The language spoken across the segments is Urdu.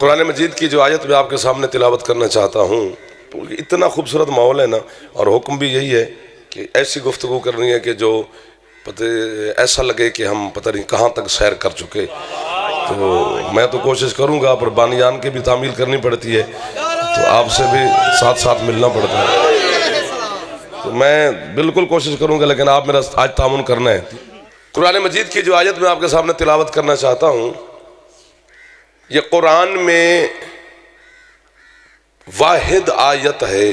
قرآن مجید کی جو آیت میں آپ کے سامنے تلاوت کرنا چاہتا ہوں، اتنا خوبصورت ماحول ہے نا، اور حکم بھی یہی ہے کہ ایسی گفتگو کرنی ہے کہ جو ایسا لگے کہ ہم پتہ نہیں کہاں تک سیر کر چکے. تو میں تو کوشش کروں گا، پر بانیان کی بھی تعمیل کرنی پڑتی ہے، تو آپ سے بھی ساتھ ساتھ ملنا پڑتا ہے، تو میں بالکل کوشش کروں گا، لیکن آپ میرا آج تعاون کرنا ہے. قرآن مجید کی جو آیت میں آپ کے سامنے تلاوت کرنا چاہتا ہوں، یہ قرآن میں واحد آیت ہے،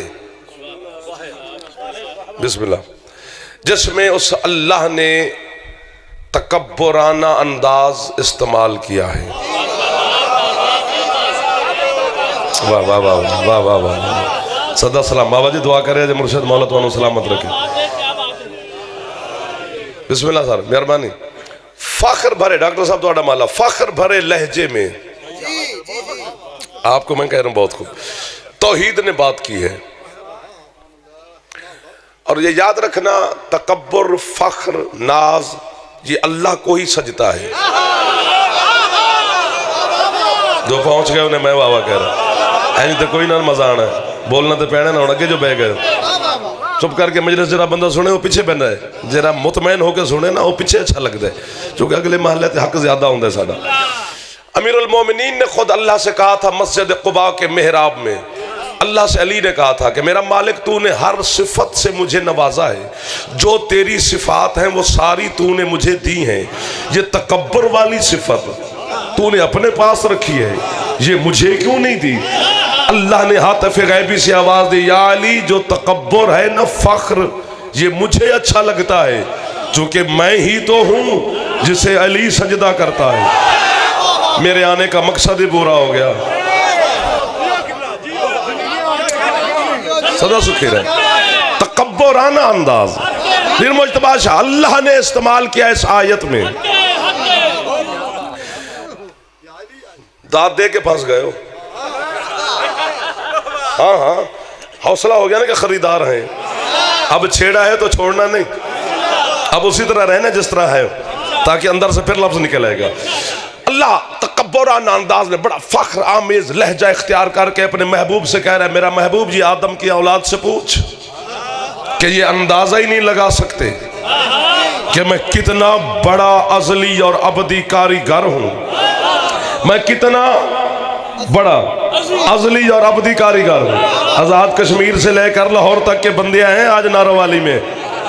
بسم اللہ، جس میں اس اللہ نے تکبرانہ انداز استعمال کیا ہے. واہ واہ واہ واہ واہ واہ، صدا سلام. بابا جی دعا کرے جو مرشد مولا تو سلامت رکھے. بسم اللہ سر، مہربانی. فخر بھرے، ڈاکٹر صاحب تو مالا، فخر بھرے لہجے میں آپ کو میں کہہ رہا ہوں بہت خوب توحید نے بات کی ہے. اور یہ یاد رکھنا، تکبر، فخر، ناز یہ اللہ کو ہی سجتا ہے. جو پہنچ گئے انہیں میں واہ کہہ رہا، ایسے تو کوئی نہ مزہ آنا ہے، بولنا تو پینے نہ ہونا کہ جو بہ گئے. چپ کر کے مجلس جرا بندہ سنے وہ پیچھے بہن ہے، جرا مطمئن ہو کے سنے نا وہ پیچھے اچھا لگتا ہے، چونکہ اگلے محلے تے حق زیادہ ہوندہ ہے ساڑا. امیر المومنین نے خود اللہ سے کہا تھا مسجد قباء کے محراب میں، اللہ سے علی نے کہا تھا کہ میرا مالک تو نے ہر صفت سے مجھے نوازا ہے، جو تیری صفات ہیں وہ ساری تو نے مجھے دی ہیں، یہ تکبر والی صفت تو نے اپنے پاس رکھی ہے، یہ مجھے کیوں نہیں دی؟ اللہ نے ہاتف غیبی سے آواز دی، یا علی جو تکبر ہے نا، فخر، یہ مجھے اچھا لگتا ہے، چونکہ میں ہی تو ہوں جسے علی سجدہ کرتا ہے. میرے آنے کا مقصد ہی پورا ہو گیا. صدا سکھیر ہے. تکبرانہ انداز پھر مجتبہ شاہ اللہ نے استعمال کیا اس آیت میں. داد دے کے پھنس گئے ہو. ہاں ہاں حوصلہ ہو گیا نا کہ خریدار ہیں، اب چھیڑا ہے تو چھوڑنا نہیں، اب اسی طرح رہنا جس طرح ہے، تاکہ اندر سے پھر لفظ نکل آئے گا. اللہ تکبرانہ انداز میں بڑا فخر آمیز لہجہ اختیار کر کے اپنے محبوب سے کہہ رہا ہے، میرا محبوب جی آدم کی اولاد سے پوچھ کہ یہ اندازہ ہی نہیں لگا سکتے کہ میں کتنا بڑا ازلی اور ابدی کاریگر ہوں، میں کتنا بڑا ازلی اور ابدی کاریگر ہوں. آزاد کشمیر سے لے کر لاہور تک کے بندیاں ہیں آج نارووالی میں،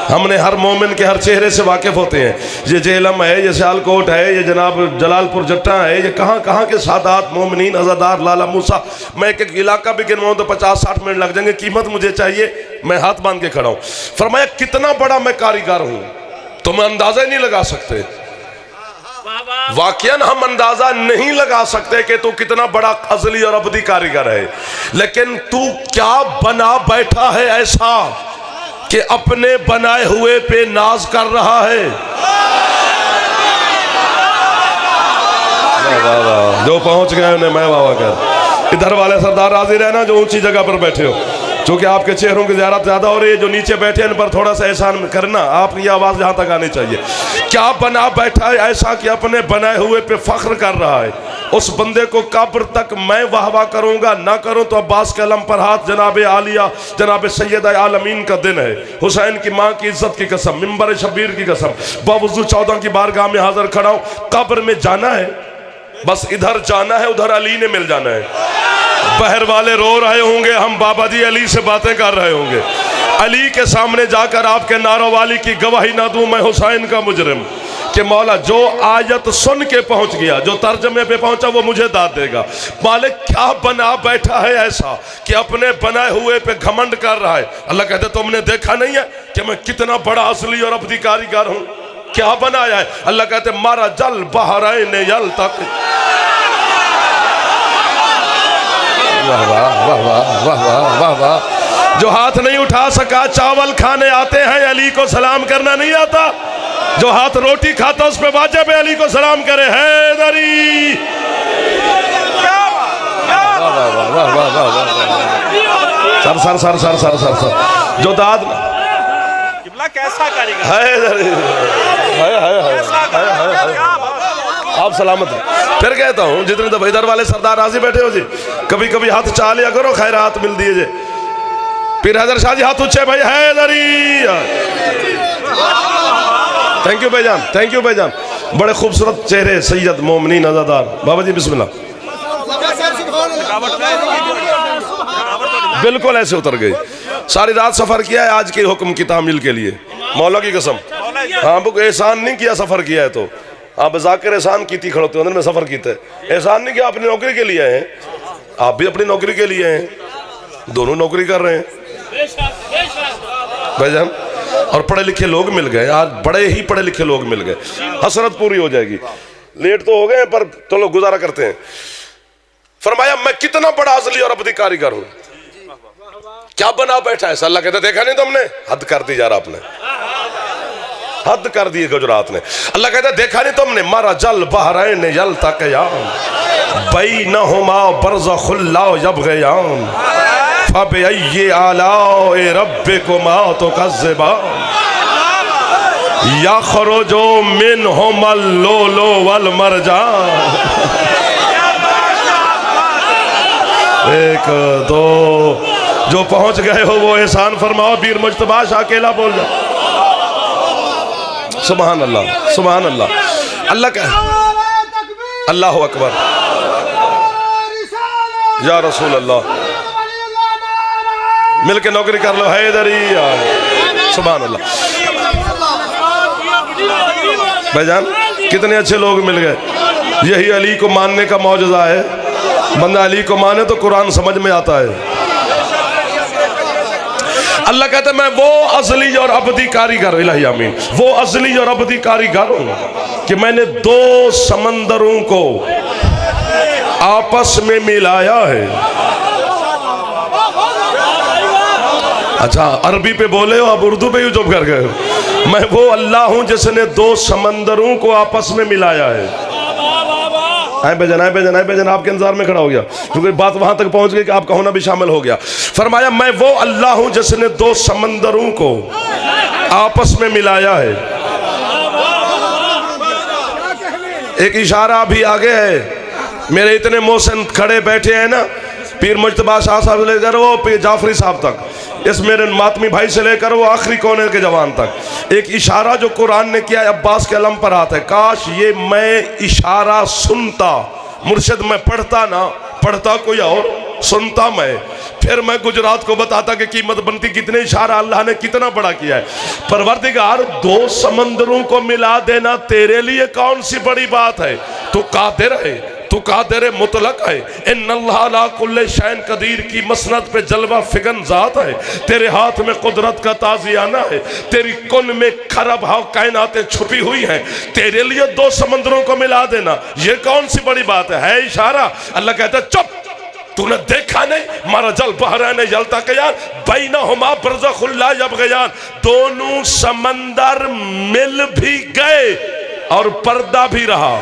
ہم نے ہر مومن کے ہر چہرے سے واقف ہوتے ہیں. یہ جہلم ہے، یہ سیالکوٹ ہے، یہ جناب جلال پور جٹا ہے، یہ کہاں کہاں کے سادات مومنین عزادار لالا موسیٰ. میں ایک علاقہ بھی گنواؤں تو 50-60 منٹ لگ جائیں گے، قیمت مجھے چاہیے، میں ہاتھ باندھ کے کھڑا ہوں. فرمایا کتنا بڑا میں کاریگر ہوں، تمہیں اندازہ ہی نہیں لگا سکتے. واقعاً ہم اندازہ نہیں لگا سکتے کہ تو کتنا بڑا ازلی اور ابدی کاریگر ہے، لیکن تو کیا بنا بیٹھا ہے ایسا کہ اپنے بنائے ہوئے پہ ناز کر رہا ہے. جو پہنچ گئے انہیں میں واہ کر. ادھر والے سردار راضی رہنا جو اونچی جگہ پر بیٹھے ہو، چونکہ آپ کے چہروں کی زیارت زیادہ ہو رہی ہے، جو نیچے بیٹھے ان پر تھوڑا سا احسان کرنا، آپ کی آواز یہاں تک آنی چاہیے. کیا بنا بیٹھا ہے ایسا کہ اپنے بنائے ہوئے پہ فخر کر رہا ہے؟ اس بندے کو قبر تک میں واہ واہ کروں گا، نہ کروں تو عباس کے علم پر ہاتھ. جناب عالیہ، جناب سیدہ عالمین کا دن ہے، حسین کی ماں کی عزت کی قسم، منبر شبیر کی قسم، باوضو 14 کی بارگاہ میں حاضر کھڑا ہوں. قبر میں جانا ہے، بس ادھر جانا ہے، ادھر علی نے مل جانا ہے. بہر والے رو رہے ہوں گے، ہم بابا جی علی سے باتیں کر رہے ہوں گے. علی کے سامنے جا کر آپ کے نعروں والی کی گواہی نہ دوں میں حسین کا مجرم، کہ مولا جو آیت سن کے پہنچ گیا، جو ترجمے پہ پہنچا وہ مجھے داد دے گا. مالک کیا بنا بیٹھا ہے ایسا کہ اپنے بنائے ہوئے پہ گھمنڈ کر رہا ہے؟ اللہ کہتے تم نے دیکھا نہیں ہے کہ میں کتنا بڑا اصلی اور ابدی کاریگر ہوں؟ کیا بنایا ہے؟ اللہ کہتے مارا جل بحرین یلتقی. واہ واہ واہ واہ واہ واہ واہ. جو ہاتھ نہیں اٹھا سکا چاول کھانے آتے ہیں، علی کو سلام کرنا نہیں آتا. جو ہاتھ روٹی کھاتا اس پہ واجب ہے علی کو سلام کرے. حیدری سر سر سر سر سر سر سر جو داد کیسا کاریگر. حیدری آپ سلامت ہیں۔ پھر کہتا ہوں جتنے دفعہ ادھر والے سردار راضی بیٹھے ہو جی، کبھی کبھی ہاتھ چاہ لیا کرو، خیرات مل دیجئے۔ پیر حیدر شاہ جی ہاتھ اچھے بھائی حیدری۔ تھینک یو بھائی جان، تھینک یو بھائی جان، بڑے خوبصورت چہرے سید مومنین عزادار۔ بابا جی بسم اللہ، بالکل ایسے اتر گئی۔ ساری رات سفر کیا ہے آج کے حکم کی تعمیل کے لیے، مولا کی قسم۔ ہاں بک احسان نہیں کیا، سفر کیا ہے تو آپ ذاکر احسان کی تھی کھڑوتے ہونے میں سفر کیتے ہیں۔ احسان نہیں کیا، اپنی نوکری کے لیے ہیں، آپ بھی اپنی نوکری کے لیے ہیں، دونوں نوکری کر رہے ہیں بھائی جان۔ اور پڑھے لکھے لوگ مل گئے آج، بڑے ہی پڑھے لکھے لوگ مل گئے، حسرت پوری ہو جائے گی۔ لیٹ تو ہو گئے پر چلو گزارا کرتے ہیں۔ فرمایا میں کتنا بڑا ازلی اور ابدی کاریگر ہوں، کیا بنا بیٹھا ہے؟ اللہ کہتا دیکھا نہیں تم نے؟ حد کر دی یار، آپ نے حد کر دی گجرات نے۔ اللہ کہتا دیکھا نہیں تم نے؟ مرج البحرین یلتقیان بینہما برزخ لا یبغیان فبأی آلاء ربکما تکذبان یخرج منہما اللؤلؤ والمرجان۔ ایک دو، جو پہنچ گئے ہو وہ احسان فرماؤ، پیر مجتبی شاہ اکیلا بول جاؤ۔ سبحان اللہ، سبحان اللہ۔ اللہ کا اللہ اکبر، یا رسول اللہ، مل کے نوکری کر لو حیدری۔ سبحان اللہ۔ بھائی جان کتنے اچھے لوگ مل گئے، یہی علی کو ماننے کا معجزہ ہے۔ بندہ علی کو مانے تو قرآن سمجھ میں آتا ہے۔ اللہ کہتا ہے میں وہ ازلی اور ابدی کاریگر، الہی آمین، وہ ازلی اور ابدی کاریگر ہوں کہ میں نے دو سمندروں کو آپس میں ملایا ہے۔ اچھا عربی پہ بولے ہو، اب اردو پہ ہی چپ کر گئے ہو۔ میں وہ اللہ ہوں جس نے دو سمندروں کو آپس میں ملایا ہے۔ آئے بے جان، آئے بے جان، آئے بے جان، آپ کے انتظار میں کھڑا ہو گیا کیونکہ بات وہاں تک پہنچ گئی کہ آپ کا ہونا بھی شامل ہو گیا۔ فرمایا میں وہ اللہ ہوں جس نے دو سمندروں کو آپس میں ملایا ہے۔ ایک اشارہ بھی آگے ہے، میرے اتنے محسن کھڑے بیٹھے ہیں نا، پیر مجتبی شاہ صاحب لے کر وہ پیر جعفری صاحب تک، اس میرے ماتمی بھائی سے لے کر وہ آخری کونے کے جوان تک، ایک اشارہ جو قرآن نے کیا ہے عباس کے علم پر آتا ہے۔ کاش یہ میں اشارہ سنتا، مرشد میں پڑھتا نہ، پڑھتا کوئی اور، سنتا میں، پھر میں گجرات کو بتاتا کہ قیمت بنتی کتنے اشارہ اللہ نے کتنا بڑا کیا ہے۔ پروردگار دو سمندروں کو ملا دینا تیرے لیے کون سی بڑی بات ہے؟ تو قادر ہے، تو قادر مطلق ہے۔ ان اللہ علی کل شیء قدیر کی مسند پہ جلوہ فگن ذات ہے، تیرے ہاتھ میں قدرت کا تازیانہ ہے، تیری کن میں کھرب ہاؤ کائناتیں چھپی ہوئی ہیں، تیرے لیے دو سمندروں کو ملا دینا یہ کون سی بڑی بات ہے اشارہ؟ اللہ کہتا ہے چپ، تو نے دیکھا نہیں؟ مرج البحرین یلتقیان بینہما برزخ لا یبغیان، دونوں سمندر مل بھی گئے اور پردہ بھی رہا۔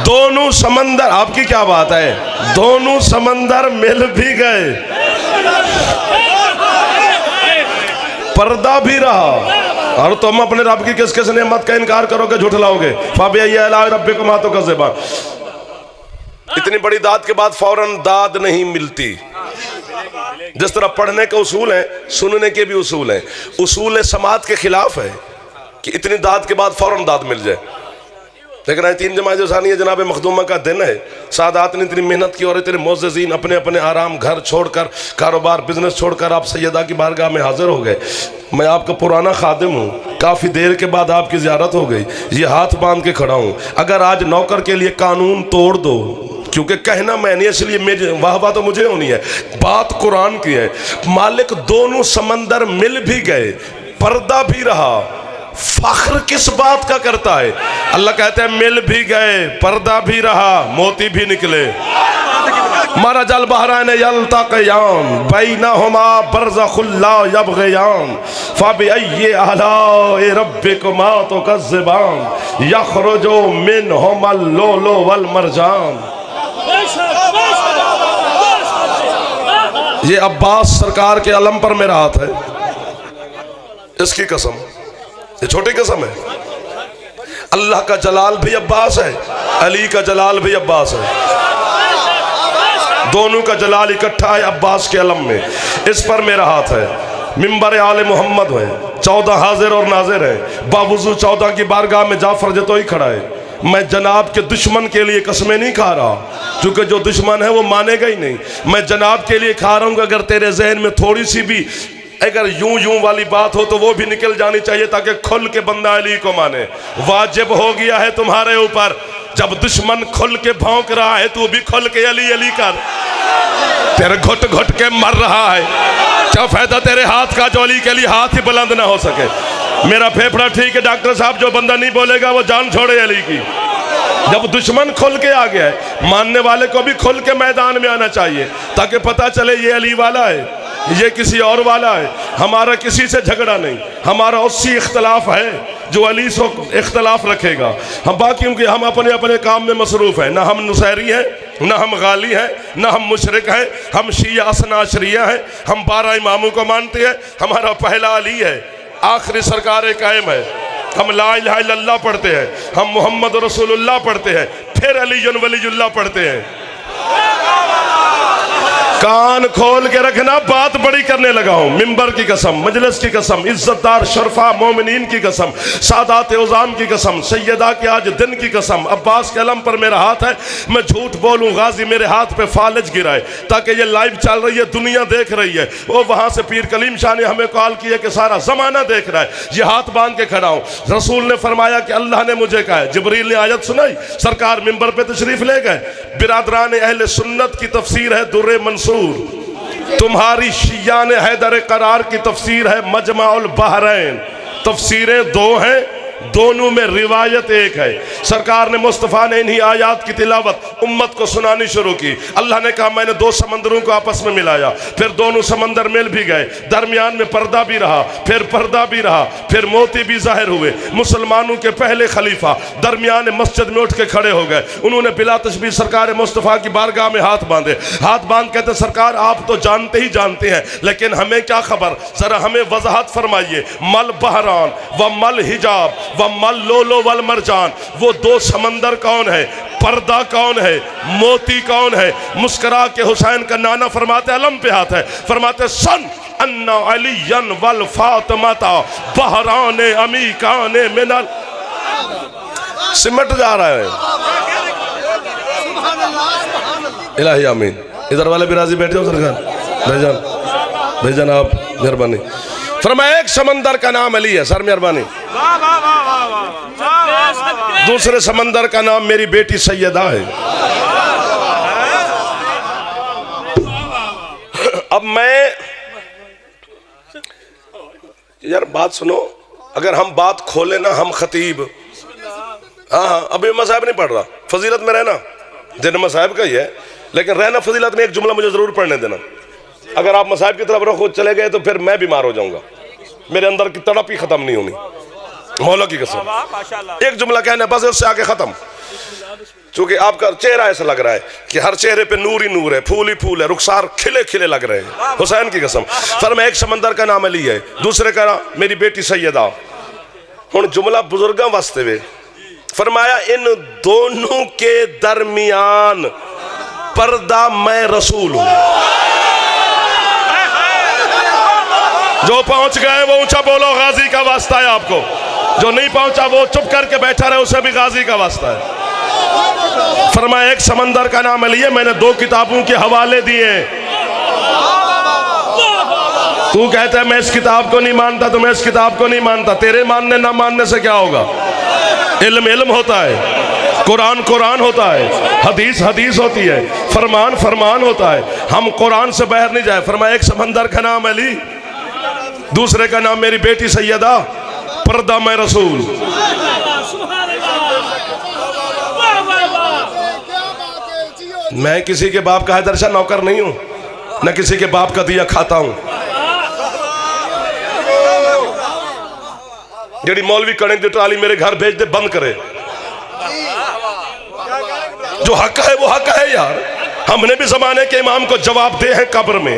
دونوں سمندر، آپ کی کیا بات ہے، دونوں سمندر مل بھی گئے، پردہ بھی رہا، اور تم اپنے رب کی کس کس نعمت کا انکار کرو گے، جھٹلاؤ گے۔ فَبِأَيِّ آلَاءِ رَبِّكُمَا تُكَذِّبَانِ۔ اتنی بڑی داد کے بعد فوراً داد نہیں ملتی۔ جس طرح پڑھنے کے اصول ہیں، سننے کے بھی اصول ہیں۔ اصول سماعت کے خلاف ہے کہ اتنی داد کے بعد فوراً داد مل جائے۔ لیکن آج 3 جماعت ثانیہ جناب مخدومہ کا دن ہے، سادات نے اتنی محنت کی اور اتنے معززین اپنے اپنے آرام گھر چھوڑ کر، کاروبار بزنس چھوڑ کر آپ سیدہ کی بارگاہ میں حاضر ہو گئے۔ میں آپ کا پرانا خادم ہوں، کافی دیر کے بعد آپ کی زیارت ہو گئی، یہ ہاتھ باندھ کے کھڑا ہوں۔ اگر آج نوکر کے لیے قانون توڑ دو، کیونکہ کہنا میں نہیں، اس لیے واہ واہ تو مجھے ہونی ہے، بات قرآن کی ہے۔ مالک دونوں سمندر مل بھی گئے، پردہ بھی رہا، فخر کس بات کا کرتا ہے؟ اللہ کہتے ہیں مل بھی گئے، پردہ بھی رہا، موتی بھی نکلے۔ مرج البحرین یلتقیان بینہما برزخ لا یبغیان فبأی آلاء ربکما تکذبان یخرج منہما اللؤلؤ والمرجان۔ یہ عباس سرکار کے علم پر میرا ہاتھ ہے، اس کی قسم، یہ چھوٹی قسم ہے۔ اللہ کا جلال بھی عباس ہے، علی کا جلال بھی عباس ہے، دونوں کا جلال اکٹھا ہے عباس کے علم میں۔ اس پر میرا ہاتھ ہے، منبر آل محمد ہے، 14 حاضر اور ناظر ہے، باوضو 14 کی بارگاہ میں جعفر جتوئی کھڑا ہے۔ میں جناب کے دشمن کے لیے قسمیں نہیں کھا رہا، کیونکہ جو دشمن ہے وہ مانے گا ہی نہیں۔ میں جناب کے لیے کھا رہا ہوں کہ اگر تیرے ذہن میں تھوڑی سی بھی اگر یوں والی بات ہو تو وہ بھی نکل جانی چاہیے، تاکہ کھل کے بندہ علی کو مانے۔ واجب ہو گیا ہے تمہارے اوپر، جب دشمن کھل کے بھونک رہا ہے تو بھی کھل کے علی علی کر۔ تیرے گھٹ گھٹ کے مر رہا ہے، کیا فائدہ تیرے ہاتھ کا جو علی کے لیے ہاتھ ہی بلند نہ ہو سکے۔ میرا پھیپڑا ٹھیک ہے ڈاکٹر صاحب، جو بندہ نہیں بولے گا وہ جان چھوڑے علی کی۔ جب دشمن کھل کے آ گیا ہے، ماننے والے کو بھی کھل کے میدان میں آنا چاہیے، تاکہ پتہ چلے یہ علی والا ہے، یہ کسی اور والا ہے۔ ہمارا کسی سے جھگڑا نہیں، ہمارا اسی اختلاف ہے جو علی سے اختلاف رکھے گا۔ ہم باقیوں کے ہم اپنے اپنے کام میں مصروف ہیں، نہ ہم نصیری ہیں، نہ ہم غالی ہیں، نہ ہم مشرک ہیں، ہم شیعہ اثنا عشریہ ہیں، ہم 12 اماموں کو مانتے ہیں۔ ہمارا پہلا علی ہے، آخری سرکار قائم ہے۔ ہم لا الہ الا اللہ پڑھتے ہیں، ہم محمد رسول اللہ پڑھتے ہیں، پھر علی ولی اللہ پڑھتے ہیں۔ کان کھول کے رکھنا، بات بڑی کرنے لگا ہوں، منبر کی قسم، مجلس کی قسم، عزت دار شرفا مومنین کی قسم، سادات عظام کی قسم، سیدہ کے آج دن کی قسم، عباس کے علم پر میرا ہاتھ ہے۔ میں جھوٹ بولوں غازی میرے ہاتھ پہ فالج گرائے، تاکہ یہ لائیو چل رہی ہے، دنیا دیکھ رہی ہے۔ وہ وہاں سے پیر کلیم شاہ نے ہمیں کال کیا کہ سارا زمانہ دیکھ رہا ہے، یہ ہاتھ باندھ کے کھڑا ہوں۔ رسول نے فرمایا کہ اللہ نے مجھے کہا ہے، جبریل نے آیت سنائی، سرکار منبر پہ تشریف لے گئے۔ برادران اہل سنت کی تفسیر ہے در منصور، تمہاری شیعان حیدر قرار کی تفسیر ہے مجمع البحرین۔ تفسیریں دو ہیں، دونوں میں روایت ایک ہے۔ سرکار نے مصطفیٰ نے انہی آیات کی تلاوت امت کو سنانی شروع کی۔ اللہ نے کہا میں نے 2 سمندروں کو آپس میں ملایا، پھر دونوں سمندر مل بھی گئے، درمیان میں پردہ بھی رہا، پھر پردہ بھی رہا، پھر موتی بھی ظاہر ہوئے۔ مسلمانوں کے پہلے خلیفہ درمیان مسجد میں اٹھ کے کھڑے ہو گئے، انہوں نے بلا تشبیہ سرکار مصطفیٰ کی بارگاہ میں ہاتھ باندھے۔ ہاتھ باندھ کہتے سرکار آپ تو جانتے ہی جانتے ہیں، لیکن ہمیں کیا خبر، ذرا ہمیں وضاحت فرمائیے۔ مل بحران و مل حجاب وَمَلْ لولو والمرجان، وہ 2 سمندر کون ہے، پردہ کون ہے، موتی کون ہے؟ مسکرا کے حسین کا نانا فرماتے علم پہ ہاتھ ہے، فرماتے سن انا علیاً والفاطمتا بحران امیکان من سمٹ جا رہا ہے۔ الہی آمین۔ ادھر والے بھی راضی بیٹھے ہو سرکار، بھائی جان آپ مہربانی فرمایا۔ ایک سمندر کا نام علی ہے، سر مہربانی۔ دوسرے سمندر کا نام میری بیٹی سیدہ ہے۔ اب میں یار بات سنو، اگر ہم بات کھولے نا، ہم خطیب، ہاں ابھی مذہب نہیں پڑھ رہا، فضیلت میں رہنا دن مذہب کا ہی ہے، لیکن رہنا فضیلت میں ایک جملہ مجھے ضرور پڑھنے دینا۔ اگر آپ مذاہب کی طرف رخ چلے گئے تو پھر میں بیمار ہو جاؤں گا، میرے اندر کی تڑپ ہی ختم نہیں ہونی، مولا کی قسم۔ ایک جملہ کہنا بس، اس سے آگے ختم، چونکہ آپ کا چہرہ ایسا لگ رہا ہے کہ ہر چہرے پہ نور ہی نور ہے، پھول ہی پھول ہے، رخسار کھلے کھلے لگ رہے ہیں، حسین کی قسم۔ فرمایا ایک سمندر کا نام علی ہے، دوسرے کا نام میری بیٹی سیدہ۔ ہن جملہ بزرگاں واسطے وے، فرمایا ان دونوں کے درمیان پردہ میں رسول ہوں۔ جو پہنچ گئے وہ اونچا بولو، غازی کا واسطہ ہے آپ کو۔ جو نہیں پہنچا وہ چپ کر کے بیٹھا رہے، اسے بھی غازی کا واسطہ ہے۔ فرمایا ایک سمندر کا نام علی ہے، میں نے 2 کتابوں کے حوالے دیے۔ تو کہتا ہے میں اس کتاب کو نہیں مانتا، تو میں اس کتاب کو نہیں مانتا، تیرے ماننے نہ ماننے سے کیا ہوگا؟ علم علم ہوتا ہے، قرآن قرآن ہوتا ہے، حدیث حدیث ہوتی ہے، فرمان فرمان ہوتا ہے، ہم قرآن سے باہر نہیں جائے۔ فرمایا ایک سمندر کا نام علی، دوسرے کا نام میری بیٹی سیدہ، پردہ میں رسول۔ میں کسی کے باپ کا حیدر شاہ نوکر نہیں ہوں، نہ کسی کے باپ کا دیا کھاتا ہوں۔ جڑی مولوی کڑیں دی ٹرالی میرے گھر بھیج دے، بند کرے۔ جو حق ہے وہ حق ہے یار، ہم نے بھی زمانے کے امام کو جواب دے ہیں قبر میں۔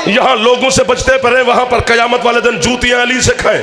یہاں لوگوں سے بچتے پڑے، وہاں پر قیامت والے دن جوتیاں علی سے کھائیں۔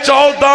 14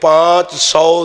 500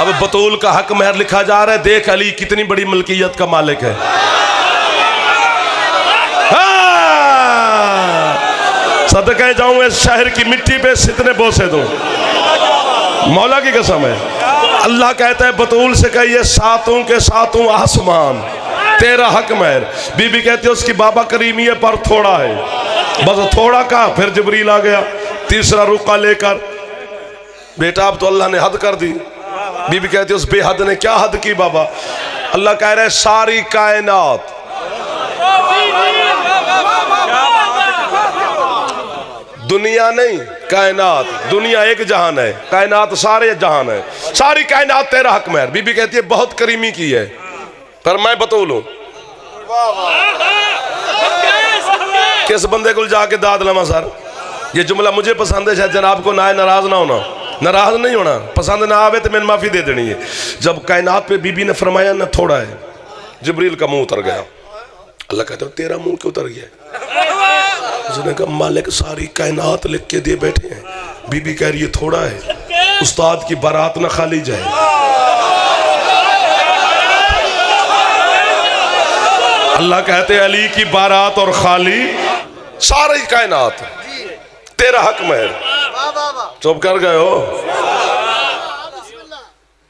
اب بطول کا حق مہر لکھا جا رہا ہے، دیکھ علی کتنی بڑی ملکیت کا مالک ہے. صدقہ جاؤں اس شہر کی مٹی پہ ستنے بوسے دوں، مولا کی قسم ہے. اللہ کہتا ہے بطول سے کہیے ساتوں کے ساتوں آسمان تیرا حق مہر. بی بی کہتی ہے اس کی بابا کریمی ہے پر تھوڑا ہے، بس تھوڑا کہا. پھر جبریل آ گیا تیسرا رقعہ لے کر، بیٹا اب تو اللہ نے حد کر دی. بی بی کہتی ہے اس بے حد نے کیا حد کی بابا؟ اللہ کہہ رہے ساری کائنات، دنیا نہیں کائنات، دنیا ایک جہان ہے، کائنات سارے جہان ہے، ساری کائنات تیرا حق مہر. بی بی کہتی ہے بہت کریمی کی ہے پر میں بطول ہوں. کس بندے کو جا کے داد لما سر؟ یہ جملہ مجھے پسند ہے، شاید جناب کو نہ آئے ناراض نہ ہونا، ناراض نہیں ہونا، پسند نہ آوے تو میں معافی دے دینی ہے. جب کائنات پہ بی بی نے فرمایا نہ تھوڑا ہے، جبریل کا منہ اتر گیا. اللہ کہتا ہے تیرا منہ کیوں اتر گیا؟ اس نے کہا مالک ساری کائنات لکھ کے دے بیٹھے ہیں. بی بی کہہ رہی ہے تھوڑا ہے، استاد کی بارات نہ خالی جائے. اللہ کہتے ہیں علی کی بارات اور خالی ساری کائنات تیرا حق مہر. چپ کر گئے ہو؟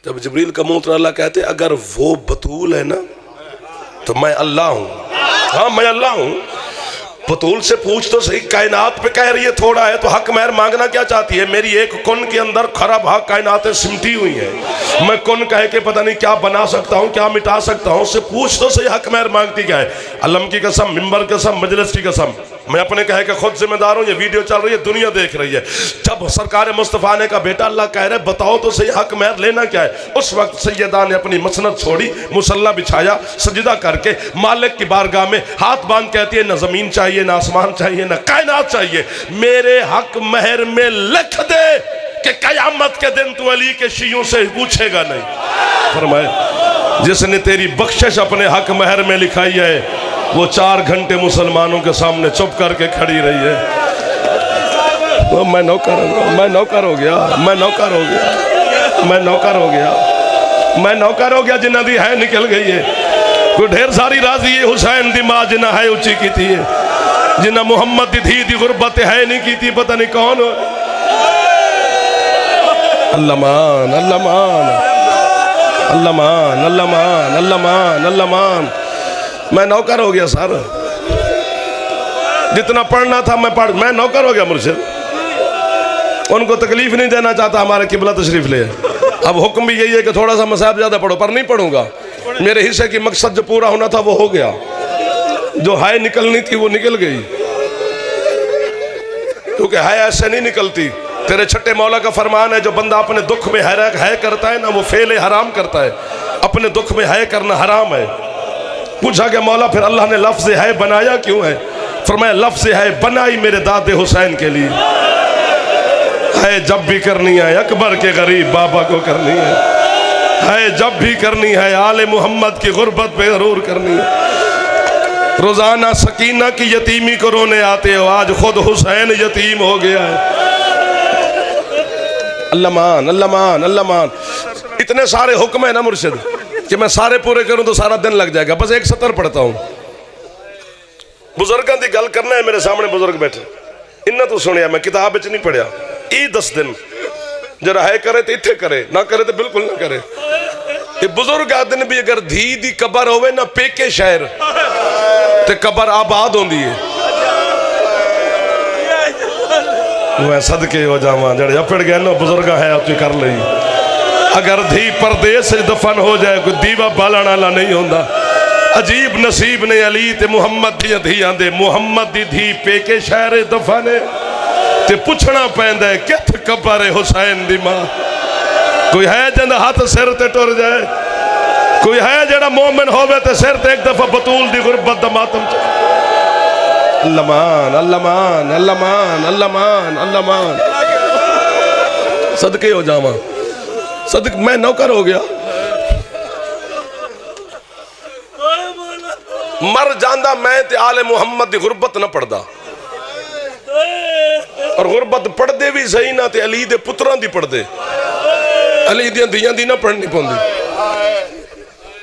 جب جبریل کا منہ اترا اللہ کہتے ہیں اگر وہ بطول ہے نا تو میں اللہ ہوں. ہاں میں اللہ ہوں. بطول سے پوچھ تو صحیح، کائنات پہ کہہ رہی ہے تھوڑا ہے تو حق مہر مانگنا کیا چاہتی ہے؟ میری ایک کن کے اندر خراب حق کائناتیں سمٹی ہوئی ہیں، میں کن کہہ کے پتہ نہیں کیا بنا سکتا ہوں، کیا مٹا سکتا ہوں. اس سے پوچھ تو صحیح حق مہر مانگتی کیا ہے؟ علم کی قسم، منبر کی قسم، مجلس کی قسم، میں اپنے کہے کہ خود ذمہ دار ہوں. یہ ویڈیو چل رہی ہے، دنیا دیکھ رہی ہے. جب سرکار مصطفیٰ نے کہا بیٹا اللہ کہہ رہے بتاؤ تو صحیح حق مہر لینا کیا ہے؟ اس وقت سیدہ نے اپنی مسند چھوڑی، مصلی بچھایا، سجدہ کر کے مالک کی بارگاہ میں ہاتھ باندھ کہتی ہے نہ زمین چاہیے، نہ آسمان چاہیے، نہ کائنات چاہیے، میرے حق مہر میں لکھ دے کہ قیامت کے دن تو علی کے شیعوں سے پوچھے گا نہیں. فرمائے جس نے تیری بخشش اپنے حق مہر میں لکھائی ہے وہ 4 گھنٹے مسلمانوں کے سامنے چپ کر کے کھڑی رہی ہے. میں نوکر ہو گیا، میں نوکر ہو گیا، میں نوکر ہو گیا، میں نوکر ہو گیا، میں نوکر ہو گیا. جنہ دی ہے نکل گئی ہے. کوئی ڈھیر ساری راضی ہے حسین دی ماں جنہ ہے اچھی کی تھی ہے، جنہ محمد دی دھی دی غربت ہے نہیں کی تھی، پتہ نہیں کون. اللہ مان، اللہ مان، اللہ مان، اللہ مان، اللہ مان، اللہ مان. میں نوکر ہو گیا سر، جتنا پڑھنا تھا میں نوکر ہو گیا مرشد. ان کو تکلیف نہیں دینا چاہتا، ہمارے قبلہ تشریف لے. اب حکم بھی یہی ہے کہ تھوڑا سا مصحف زیادہ پڑھو، پر نہیں پڑھوں گا. میرے حصے کی مقصد جو پورا ہونا تھا وہ ہو گیا، جو ہائے نکلنی تھی وہ نکل گئی، کیونکہ ہائے ایسے نہیں نکلتی. تیرے چھٹے مولا کا فرمان ہے جو بندہ اپنے دکھ میں ہائے کرتا ہے نا وہ فعل حرام کرتا ہے. اپنے دکھ میں ہائے کرنا حرام ہے. پوچھا کہ مولا پھر اللہ نے لفظ ہے بنایا کیوں ہے؟ فرمایا لفظ ہے بنائی میرے داد حسین کے لیے، ہے جب بھی کرنی ہے اکبر کے غریب بابا کو کرنی ہے جب بھی کرنی ہے آل محمد کی غربت پہ ضرور کرنی ہے. روزانہ سکینہ کی یتیمی کو رونے آتے ہو، آج خود حسین یتیم ہو گیا ہے. اللہ مان، اللہ مان، اللہ مان. اتنے سارے حکم ہیں نا مرشد کہ میں سارے پورے کروں تو سارا دن لگ جائے گا. بس ایک سطر پڑھتا ہوں. بزرگاں دی گل کرنا ہے، میرے سامنے بزرگ بیٹھے انہاں تو سنیا، میں کتاب وچ نہیں پڑھیا. 10 دن جرا ہے کرے تو اتھے کرے، نہ کرے تو بالکل نہ کرے. یہ بزرگ آدن بھی اگر دھی دی قبر ہوئے نہ پیکے شہر تے قبر آباد ہوندی ہے. میں صدقے ہو جاواں جڑے اپڑ گئے نا بزرگاں ہے آپ کر لئی. اگر دھی پردیس دفن ہو جائے کوئی دیوہ بالان والا نہیں ہوندا. عجیب نصیب نے علی تے محمد دی دھیاں دے. محمد دی دھی پیکے شہر دفن ہے تے پوچھنا پیندا ہے کتھ قبر حسین دی ماں. کوئی ہے جنہ ہاتھ سر تے ٹر جائے، کوئی ہے جڑا مومن ہوئے تے سر تے ایک دفعہ بطول دی غربت دا ماتم چاہے. اللہ مان، اللہ مان، اللہ مان، اللہ مان، اللہ مان. صدقے ہو جاواں، صدق میں نوکر ہو گیا. مر جاندہ میں تے آل محمد دی غربت نہ پڑھ دا، اور غربت پڑھ دے بھی صحیح نہ تے علی دے پتران دی پڑھ دے. علی دیاں دیاں دی نہ پڑھنی پوندی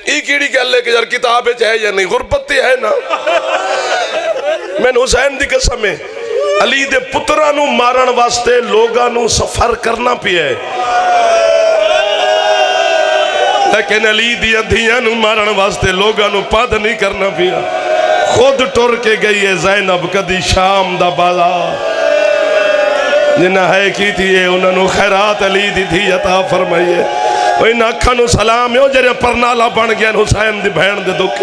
یہ کیڑی گل ہے کہ یار کتاب ہے یا نہیں غربت ہے نا میں حسین دی قسم ہے علی دے پترہ نو مارن واسطے لوگاں نو سفر کرنا پیا ہے لیکن علی دی ادھیاں نو مارن واسطے لوگاں نو پاد نہیں کرنا پیا خود ٹر کے گئی ہے زینب کدی شام دا بازار جنہ ہے کی تھی ہے انہوں نے خیرات علی دی تھی عطا فرمائیے انہاں اکھاں نو سلام ہے جڑے پرنالا بن گیا حسین دی بہن دے دکھ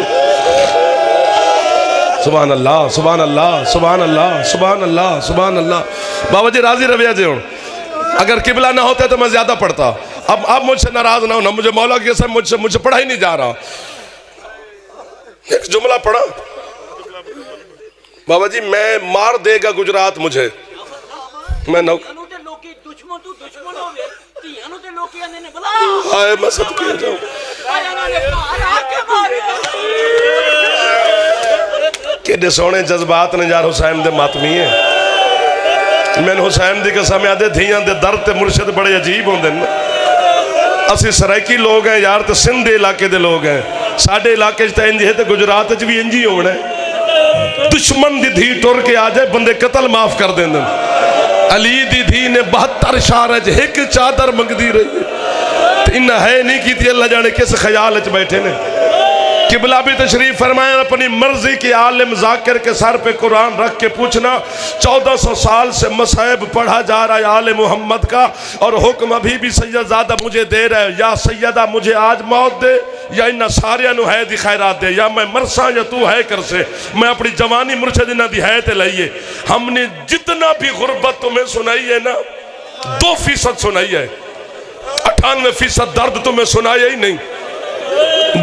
سبحان اللہ سبحان اللہ سبحان اللہ سبحان اللہ سبحان اللہ بابا جی راضی رویہ جی ہوں اگر قبلہ نہ ہوتا تو میں زیادہ پڑھتا اب مجھ سے ناراض نہ ہونا مجھے مولا کی قسم مجھ سے پڑھا ہی نہیں جا رہا ایک جملہ پڑھا بابا جی میں مار دے گا گجرات مجھے میں نو آئے میں سب کیا جاؤں کہ سونے جذبات نے جار حسین دے ماتمی ہیں میں حسین دی قسم آدھے دھیاں دے درد تے مرشد بڑے عجیب ہوں دن اسی سرائکی لوگ ہیں یار تے سندھ علاقے دے لوگ ہیں ساڑھے علاقے جتا انجی ہے تے گجرات جی بھی انجی ہونے دشمن دی دھی ٹور کے آجائے بندے قتل معاف کر دیں دن علی دی دھی نے 72 شارج ایک چادر منگ دی رہی انہا ہے نہیں کی تھی اللہ جانے کس خیال اچ بیٹھے نے قبلہ بھی تشریف فرمائیں اپنی مرضی کی عالم ذاکر کے سر پہ قرآن رکھ کے پوچھنا 1400 سال سے مصائب پڑھا جا رہا ہے آل محمد کا اور حکم ابھی بھی سید زادہ مجھے دے رہا ہے یا سیدہ مجھے آج موت دے یا انہا ساریاں نو ہے دی خیرات دے یا میں مرسا یا تو ہے کر سے میں اپنی جوانی مرشد انہا دی ہے تے لئیے ہم نے جتنا بھی غربت تمہیں سنائی ہے نا 2% سنائی ہے 98% درد تمہیں سنایا ہی نہیں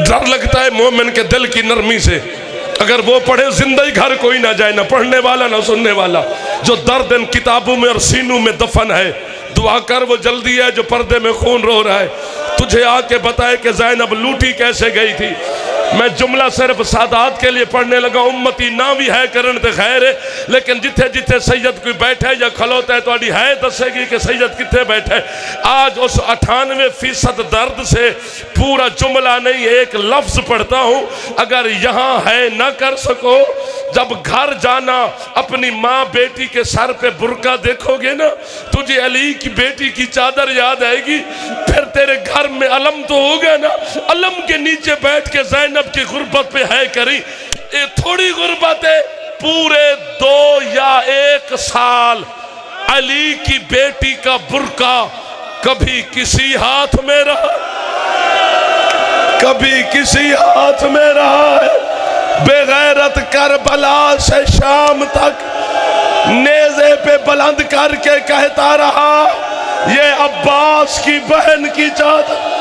ڈر لگتا ہے مومن کے دل کی نرمی سے اگر وہ پڑھے زندگی گھر کوئی نہ جائے نہ پڑھنے والا نہ سننے والا جو درد ان کتابوں میں اور سینوں میں دفن ہے دعا کر وہ جلدی ہے جو پردے میں خون رو رہا ہے تجھے آ کے بتائے کہ زینب لوٹی کیسے گئی تھی میں جملہ صرف سادات کے لیے پڑھنے لگا امتی نہ بھی ہے کرن تے خیر ہے لیکن جتھے جتھے سید کوئی بیٹھے یا کھلوتا ہے تو آڈی ہے دسے گی کہ سید کتھے بیٹھے آج اس 98% درد سے پورا جملہ نہیں ایک لفظ پڑھتا ہوں اگر یہاں ہے نہ کر سکو جب گھر جانا اپنی ماں بیٹی کے سر پہ برقع دیکھو گے نا تجھے علی کی بیٹی کی چادر یاد آئے گی پھر تیرے گھر میں علم تو ہوگا نا علم کے نیچے بیٹھ کے زینب کی غربت پہ ہے کری یہ تھوڑی غربت ہے پورے 2 یا 1 سال علی کی بیٹی کا برقع کبھی کسی ہاتھ میں رہا کبھی کسی ہاتھ میں رہا ہے بے غیرت کربلا سے شام تک نیزے پہ بلند کر کے کہتا رہا یہ عباس کی بہن کی چادر